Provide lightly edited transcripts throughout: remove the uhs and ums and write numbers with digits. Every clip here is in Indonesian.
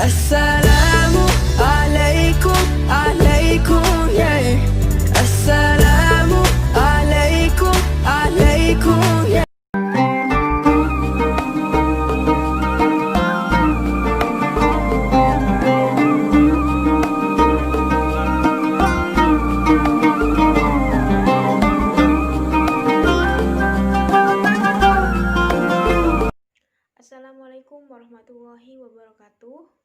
Assalamu alaikum, alaikum, yeah. Assalamu alaikum, alaikum, yeah. Assalamualaikum warahmatullahi wabarakatuh.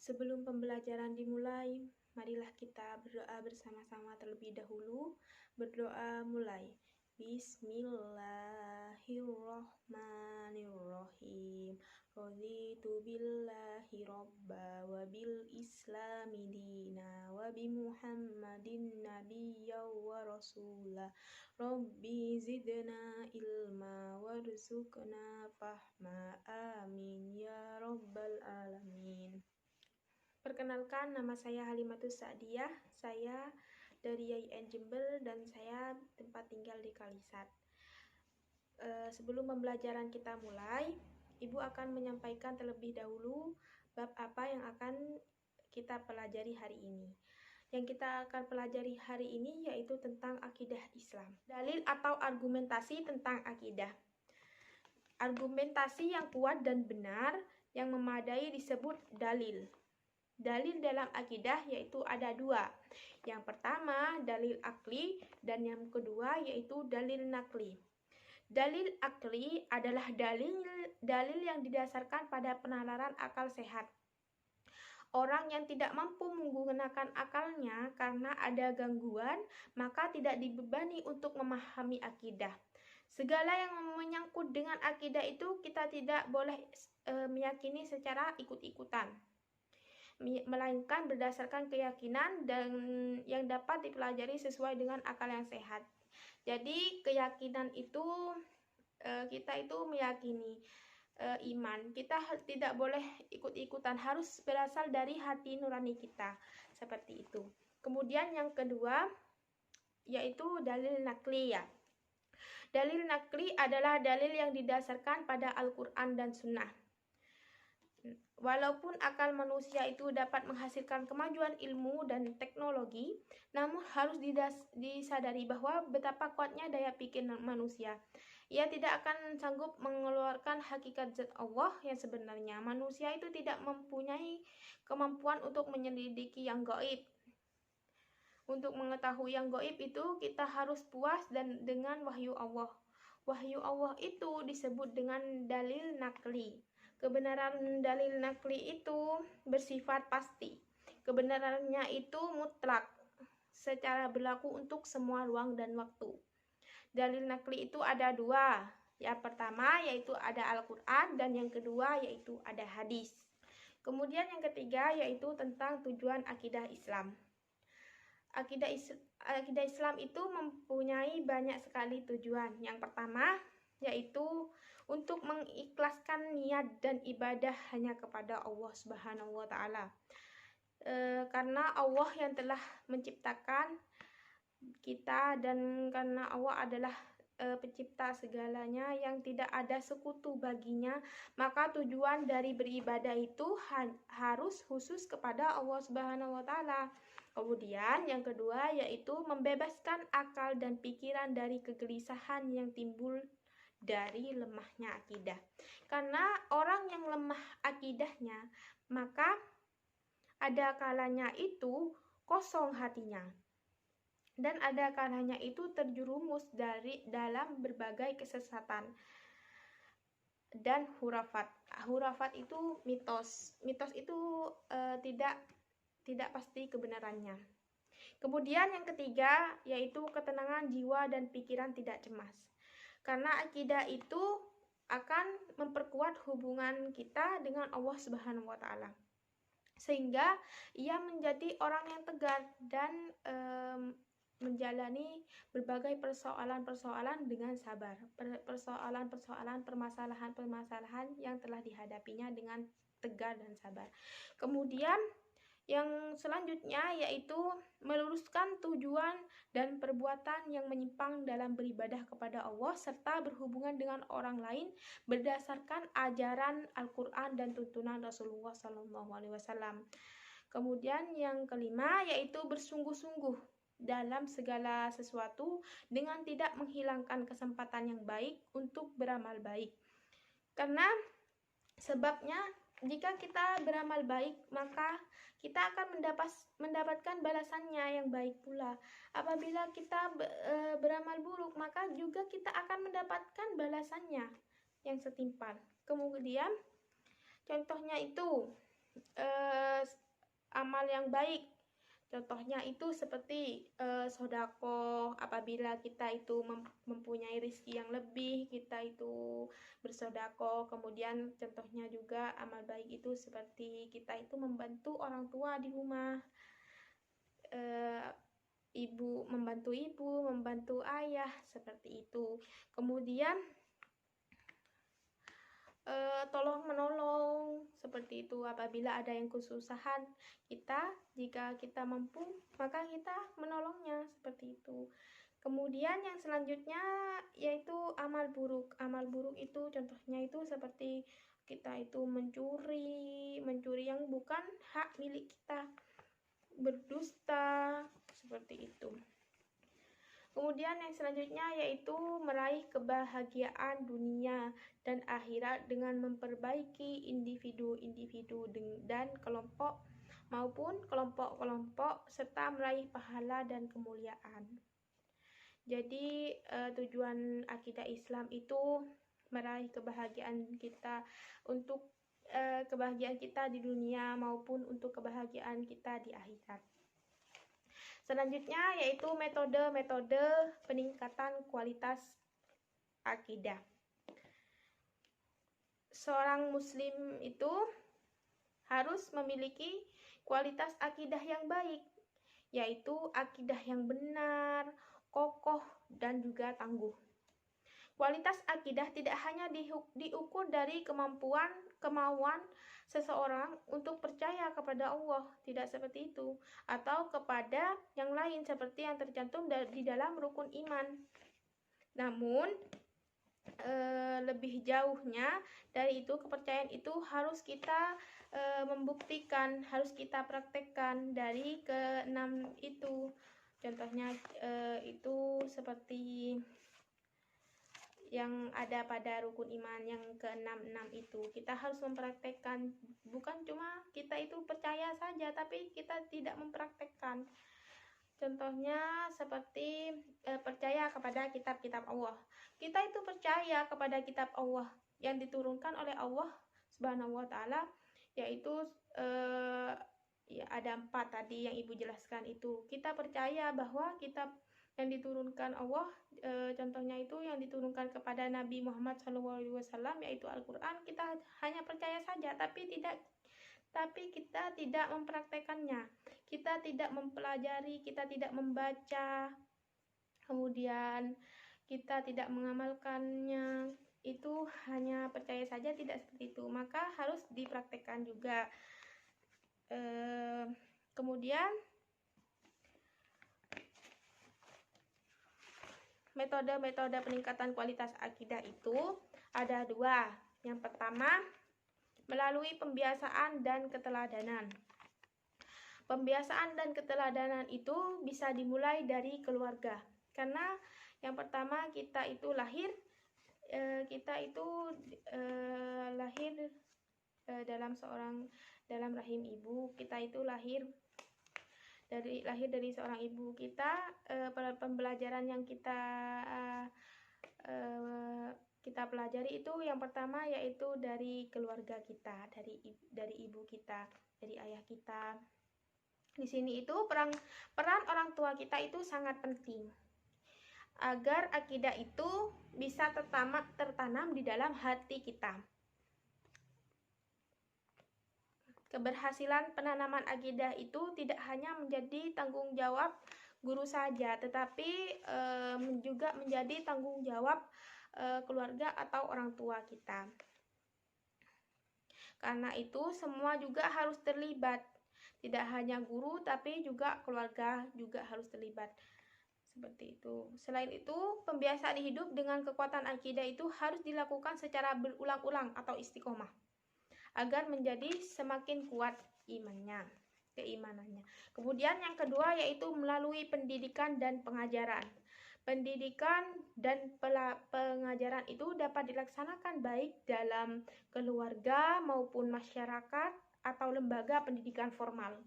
Sebelum pembelajaran dimulai, marilah kita berdoa bersama-sama terlebih dahulu. Berdoa mulai. Bismillahirrahmanirrahim. Raditu billahi robba wa bil islami dina wa bi muhammadin nabiyya wa rasulah. Rabbi zidna ilma warzuqna fahma, amin ya rabbal alamin. Perkenalkan, nama saya Halimatus Sa'diyah. Saya dari YIN Jember dan saya tempat tinggal di Kalisat. Sebelum pembelajaran kita mulai, Ibu akan menyampaikan terlebih dahulu bab apa yang akan kita pelajari hari ini. Yang kita akan pelajari hari ini yaitu tentang akidah Islam. Dalil atau argumentasi tentang akidah. Argumentasi yang kuat dan benar yang memadai disebut dalil. Dalil dalam akidah yaitu ada dua. Yang pertama dalil akli dan yang kedua yaitu dalil nakli. Dalil akli adalah dalil yang didasarkan pada penalaran akal sehat. Orang yang tidak mampu menggunakan akalnya karena ada gangguan, maka tidak dibebani untuk memahami akidah. Segala yang menyangkut dengan akidah itu kita tidak boleh meyakini secara ikut-ikutan, melainkan berdasarkan keyakinan dan yang dapat dipelajari sesuai dengan akal yang sehat. Jadi keyakinan itu kita itu meyakini iman. Kita tidak boleh ikut-ikutan, harus berasal dari hati nurani kita, seperti itu. Kemudian yang kedua yaitu dalil nakli ya. Dalil nakli adalah dalil yang didasarkan pada Al-Quran dan Sunnah. Walaupun akal manusia itu dapat menghasilkan kemajuan ilmu dan teknologi, namun harus disadari bahwa betapa kuatnya daya pikir manusia. Ia tidak akan sanggup mengeluarkan hakikat zat Allah yang sebenarnya. Manusia itu tidak mempunyai kemampuan untuk menyelidiki yang gaib. Untuk mengetahui yang gaib itu kita harus puas dan dengan wahyu Allah. Wahyu Allah itu disebut dengan dalil nakli. Kebenaran dalil nakli itu bersifat pasti. Kebenarannya itu mutlak, secara berlaku untuk semua ruang dan waktu. Dalil nakli itu ada dua. Yang pertama yaitu ada Al-Quran dan yang kedua yaitu ada hadis. Kemudian yang ketiga yaitu tentang tujuan akidah Islam. Akidah Islam itu mempunyai banyak sekali tujuan. Yang pertama yaitu untuk mengikhlaskan niat dan ibadah hanya kepada Allah Subhanahu wa Ta'ala. Karena Allah yang telah menciptakan kita dan karena Allah adalah pencipta segalanya yang tidak ada sekutu baginya, maka tujuan dari beribadah itu harus khusus kepada Allah Subhanahu wa Ta'ala. Kemudian yang kedua yaitu membebaskan akal dan pikiran dari kegelisahan yang timbul dari lemahnya akidah. Karena orang yang lemah akidahnya, maka ada kalanya itu kosong hatinya. Dan ada kalanya itu terjerumus dalam berbagai kesesatan dan hurafat. Hurafat itu mitos. Mitos itu tidak pasti kebenarannya. Kemudian yang ketiga yaitu ketenangan jiwa dan pikiran tidak cemas. Karena akidah itu akan memperkuat hubungan kita dengan Allah Subhanahu wa Ta'ala. Sehingga ia menjadi orang yang tegar dan menjalani berbagai persoalan-persoalan dengan sabar. Persoalan-persoalan, permasalahan-permasalahan yang telah dihadapinya dengan tegar dan sabar. Kemudian Yang selanjutnya yaitu meluruskan tujuan dan perbuatan yang menyimpang dalam beribadah kepada Allah serta berhubungan dengan orang lain berdasarkan ajaran Al-Quran dan tuntunan Rasulullah SAW. Kemudian yang kelima yaitu bersungguh-sungguh dalam segala sesuatu dengan tidak menghilangkan kesempatan yang baik untuk beramal baik. Karena sebabnya jika kita beramal baik, maka kita akan mendapatkan balasannya yang baik pula. Apabila kita beramal buruk, maka juga kita akan mendapatkan balasannya yang setimpal. Kemudian contohnya itu amal yang baik. Contohnya itu seperti sodako, apabila kita itu mempunyai rezeki yang lebih, kita itu bersodako. Kemudian contohnya juga amal baik itu seperti kita itu membantu orang tua di rumah, membantu ibu, membantu ayah, seperti itu. Kemudian tolong menolong, seperti itu. Apabila ada yang kesusahan, jika kita mampu, maka kita menolongnya, seperti itu. Kemudian yang selanjutnya yaitu amal buruk. Amal buruk itu contohnya itu seperti kita itu mencuri yang bukan hak milik kita, berdusta, seperti itu. Kemudian yang selanjutnya yaitu meraih kebahagiaan dunia dan akhirat dengan memperbaiki individu-individu dan kelompok maupun kelompok-kelompok serta meraih pahala dan kemuliaan. Jadi tujuan akidah Islam itu meraih kebahagiaan kita untuk kebahagiaan kita di dunia maupun untuk kebahagiaan kita di akhirat. Selanjutnya yaitu metode-metode peningkatan kualitas akidah. Seorang muslim itu harus memiliki kualitas akidah yang baik, yaitu akidah yang benar, kokoh, dan juga tangguh. Kualitas akidah tidak hanya diukur dari kemauan seseorang untuk percaya kepada Allah, tidak seperti itu, atau kepada yang lain seperti yang tercantum di dalam rukun iman. Namun lebih jauhnya dari itu, kepercayaan itu harus kita membuktikan, harus kita praktekkan dari keenam itu. Contohnya itu seperti yang ada pada rukun iman yang ke-6 itu. Kita harus mempraktekkan, bukan cuma kita itu percaya saja tapi kita tidak mempraktekkan. Contohnya seperti percaya kepada kitab-kitab Allah. Kita itu percaya kepada kitab Allah yang diturunkan oleh Allah Subhanahu wa taala, yaitu ya ada 4 tadi yang Ibu jelaskan itu. Kita percaya bahwa kitab yang diturunkan Allah, contohnya itu yang diturunkan kepada Nabi Muhammad SAW, yaitu Al-Quran. Kita hanya percaya saja, tapi kita tidak mempraktekannya, kita tidak mempelajari, kita tidak membaca, kemudian kita tidak mengamalkannya. Itu hanya percaya saja, tidak seperti itu, maka harus dipraktekkan juga. Kemudian metode-metode peningkatan kualitas akidah itu ada 2. Yang pertama, melalui pembiasaan dan keteladanan. Pembiasaan dan keteladanan itu bisa dimulai dari keluarga. Karena yang pertama kita itu lahir dalam rahim ibu. Kita itu lahir dari seorang ibu kita. Pembelajaran yang kita pelajari itu yang pertama yaitu dari keluarga kita, dari ibu kita, dari ayah kita. Di sini itu peran orang tua kita itu sangat penting agar akidah itu bisa tertanam di dalam hati kita. Keberhasilan penanaman akidah itu tidak hanya menjadi tanggung jawab guru saja, tetapi juga menjadi tanggung jawab keluarga atau orang tua kita. Karena itu semua juga harus terlibat. Tidak hanya guru, tapi juga keluarga juga harus terlibat. Seperti itu. Selain itu, pembiasaan hidup dengan kekuatan akidah itu harus dilakukan secara berulang-ulang atau istiqomah agar menjadi semakin kuat keimanannya. Kemudian yang kedua yaitu melalui pendidikan dan pengajaran. Pendidikan dan pengajaran itu dapat dilaksanakan baik dalam keluarga maupun masyarakat atau lembaga pendidikan formal.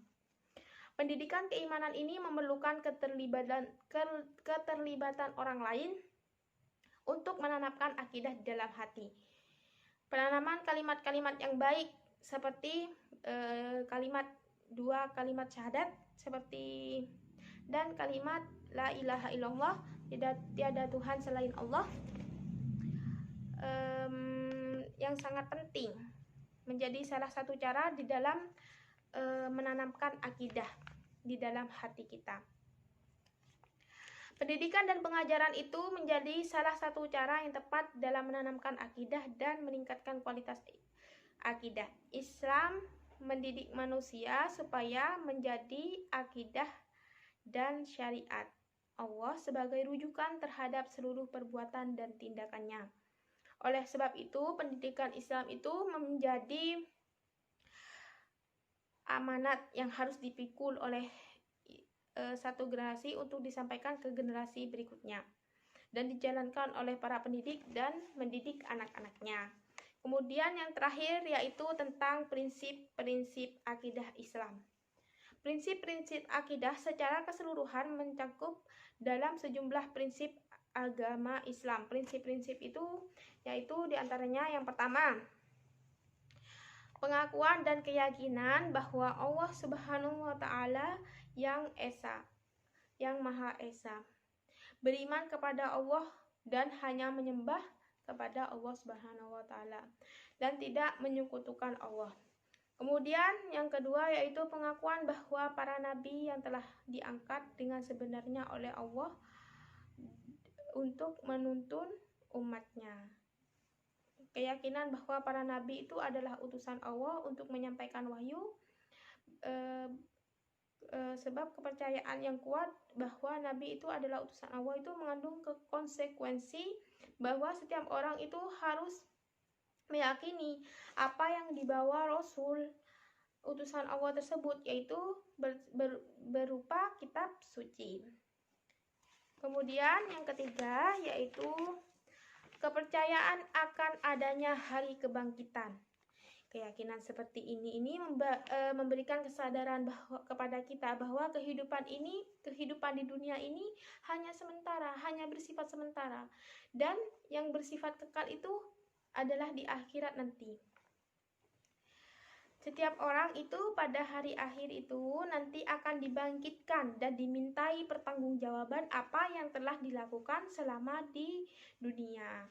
Pendidikan keimanan ini memerlukan keterlibatan orang lain untuk menanamkan akidah di dalam hati. Penanaman kalimat-kalimat yang baik seperti dua kalimat syahadat seperti dan kalimat la ilaha illallah, tiada Tuhan selain Allah, yang sangat penting menjadi salah satu cara di dalam menanamkan akidah di dalam hati kita. Pendidikan dan pengajaran itu menjadi salah satu cara yang tepat dalam menanamkan akidah dan meningkatkan kualitas akidah. Islam mendidik manusia supaya menjadi akidah dan syariat Allah sebagai rujukan terhadap seluruh perbuatan dan tindakannya. Oleh sebab itu, pendidikan Islam itu menjadi amanat yang harus dipikul oleh satu generasi untuk disampaikan ke generasi berikutnya dan dijalankan oleh para pendidik dan mendidik anak-anaknya. Kemudian yang terakhir yaitu tentang prinsip-prinsip akidah Islam. Prinsip-prinsip akidah secara keseluruhan mencakup dalam sejumlah prinsip agama Islam. Prinsip-prinsip itu yaitu diantaranya yang pertama, pengakuan dan keyakinan bahwa Allah Subhanahu wa Ta'ala yang Esa, yang Maha Esa. Beriman kepada Allah dan hanya menyembah kepada Allah Subhanahu wa Ta'ala dan tidak menyekutukan Allah. Kemudian yang kedua yaitu pengakuan bahwa para nabi yang telah diangkat dengan sebenarnya oleh Allah untuk menuntun umatnya. Keyakinan bahwa para nabi itu adalah utusan Allah untuk menyampaikan wahyu, sebab kepercayaan yang kuat bahwa nabi itu adalah utusan Allah itu mengandung konsekuensi bahwa setiap orang itu harus meyakini apa yang dibawa Rasul utusan Allah tersebut, yaitu berupa kitab suci. Kemudian yang ketiga yaitu kepercayaan akan adanya hari kebangkitan. Keyakinan seperti ini memberikan kesadaran kepada kita bahwa kehidupan di dunia ini hanya sementara, hanya bersifat sementara, dan yang bersifat kekal itu adalah di akhirat nanti. Setiap orang itu pada hari akhir itu nanti akan dibangkitkan dan dimintai pertanggungjawaban apa yang telah dilakukan selama di dunia.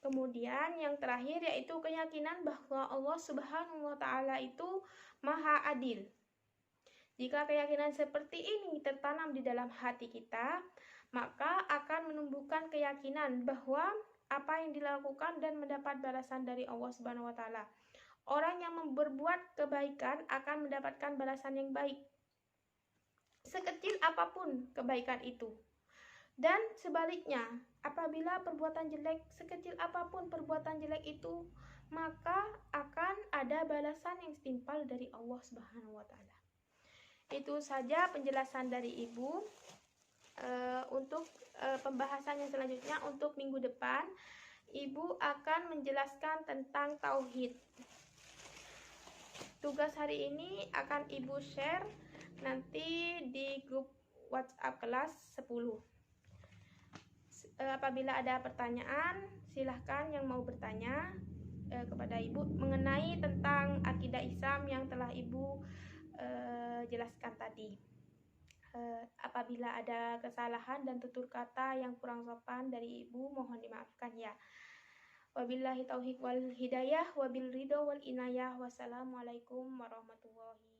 Kemudian yang terakhir yaitu keyakinan bahwa Allah Subhanahu wa Ta'ala itu Maha Adil. Jika keyakinan seperti ini tertanam di dalam hati kita, maka akan menumbuhkan keyakinan bahwa apa yang dilakukan dan mendapat balasan dari Allah Subhanahu wa Ta'ala. Orang yang berbuat kebaikan akan mendapatkan balasan yang baik, sekecil apapun kebaikan itu. Dan sebaliknya, apabila perbuatan jelek, sekecil apapun perbuatan jelek itu, maka akan ada balasan yang setimpal dari Allah Subhanahu wa Ta'ala. Itu saja penjelasan dari Ibu. Untuk pembahasan yang selanjutnya untuk minggu depan, Ibu akan menjelaskan tentang tauhid. Tugas hari ini akan Ibu share nanti di grup WhatsApp kelas 10. Apabila ada pertanyaan, silahkan yang mau bertanya kepada Ibu mengenai tentang akidah Islam yang telah Ibu jelaskan tadi. Apabila ada kesalahan dan tutur kata yang kurang sopan dari Ibu, mohon dimaafkan ya. Wabillahi taufiq wal hidayah, wabil ridho wal inayah. Wassalamualaikum warahmatullahi